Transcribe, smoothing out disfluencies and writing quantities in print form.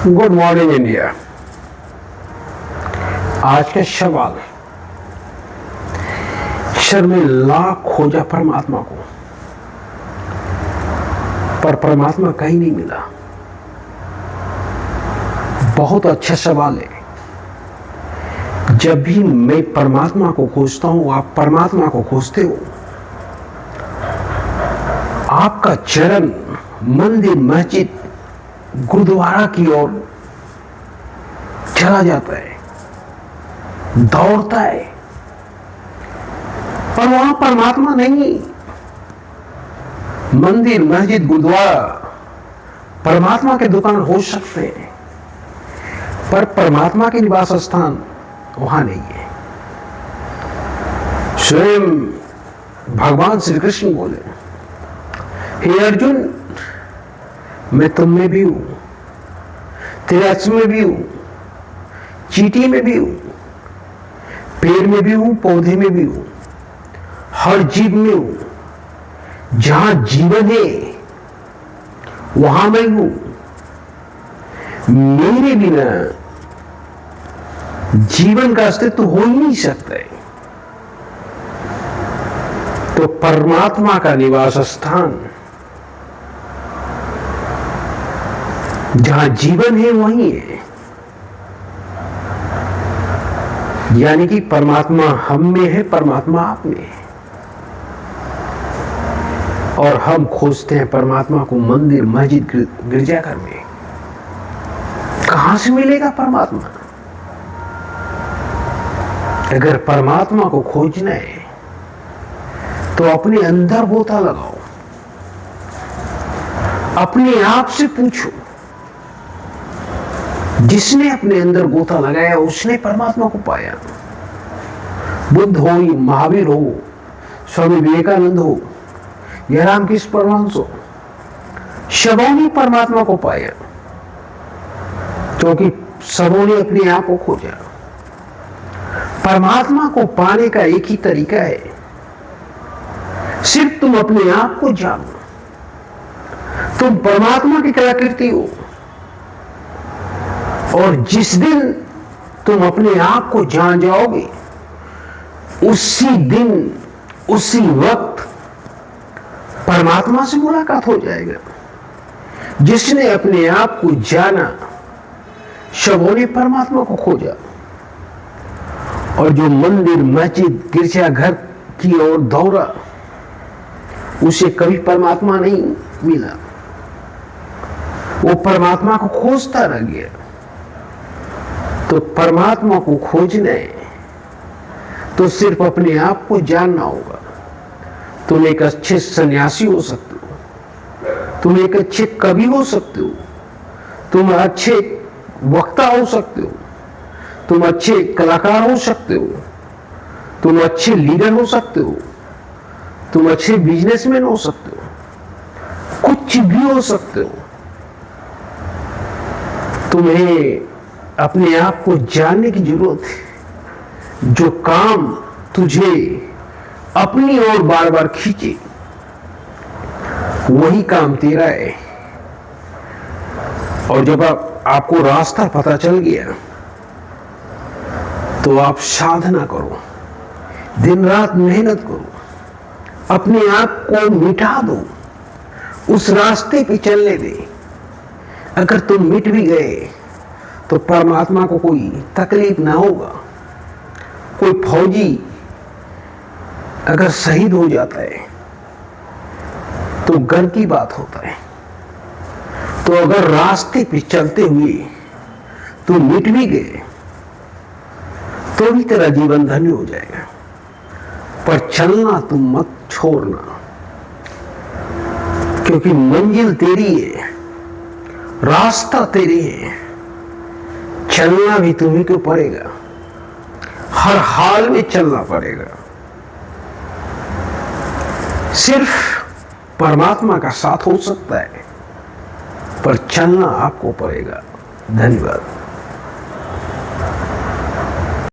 Good morning India. आज का सवाल, शर्मिला खोजा परमात्मा को, पर परमात्मा कहीं नहीं मिला। बहुत अच्छा सवाल है। जब भी मैं परमात्मा को खोजता हूं, आप परमात्मा को खोजते हो। आपका चरण मंदिर, मस्जिद, गुरुद्वारा की ओर चला जाता है, दौड़ता है, पर वहां परमात्मा नहीं। मंदिर, मस्जिद, गुरुद्वारा परमात्मा के दुकान हो सकते हैं, पर परमात्मा के निवास स्थान वहां नहीं है। स्वयं भगवान श्री कृष्ण बोले, हे अर्जुन, मैं तुम में भी हूं, तेरे अक्ष में भी हूं, चींटी में भी हूं, पेड़ में भी हूं, पौधे में भी हूं, हर जीव में हूं। जहां जीवन है वहां मैं हूं। मेरे बिना जीवन का अस्तित्व हो ही नहीं सकता है। तो परमात्मा का निवास स्थान जहां जीवन है वही है। यानी कि परमात्मा हम में है, परमात्मा आप में है। और हम खोजते हैं परमात्मा को मंदिर, मस्जिद, गिरजाघर में। कहां से मिलेगा परमात्मा? अगर परमात्मा को खोजना है तो अपने अंदर गोता लगाओ, अपने आप से पूछो। जिसने अपने अंदर गोता लगाया उसने परमात्मा को पाया। बुद्ध हो, महावीर हो, स्वामी विवेकानंद हो या रामकृष्ण परमहंस हो, सबों ने परमात्मा को पाया, क्योंकि सबों ने अपने आप को खोजा। परमात्मा को पाने का एक ही तरीका है, सिर्फ तुम अपने आप को जानो। तुम परमात्मा की कलाकृति हो, और जिस दिन तुम अपने आप को जान जाओगे, उसी दिन, उसी वक्त परमात्मा से मुलाकात हो जाएगा। जिसने अपने आप को जाना, सबों ने परमात्मा को खोजा। और जो मंदिर, मस्जिद, गिरजाघर की ओर दौड़ा, उसे कभी परमात्मा नहीं मिला। वो परमात्मा को खोजता रह गया। तो परमात्मा को खोजना है तो सिर्फ अपने आप को जानना होगा। तुम एक अच्छे सन्यासी हो सकते हो, तुम एक अच्छे कवि हो सकते हो, तुम अच्छे वक्ता हो सकते हो, तुम अच्छे कलाकार हो सकते हो, तुम अच्छे लीडर हो सकते हो, तुम अच्छे बिजनेसमैन हो सकते हो, कुछ भी हो सकते हो। तुम्हें अपने आप को जानने की जरूरत है। जो काम तुझे अपनी ओर बार बार खींचे, वही काम तेरा है। और जब आपको रास्ता पता चल गया, तो आप साधना करो, दिन रात मेहनत करो, अपने आप को मिटा दो, उस रास्ते पे चलने दे। अगर तुम मिट भी गए तो परमात्मा को कोई तकलीफ ना होगा। कोई फौजी अगर शहीद हो जाता है तो गर्व की बात होता है। तो अगर रास्ते पे चलते हुए तुम मिट भी गए तो भी तेरा जीवन धन्य हो जाएगा। पर चलना तुम मत छोड़ना, क्योंकि मंजिल तेरी है, रास्ता तेरी है। चलना भी तुम्हीं को पड़ेगा, हर हाल में चलना पड़ेगा। सिर्फ परमात्मा का साथ हो सकता है, पर चलना आपको पड़ेगा। धन्यवाद।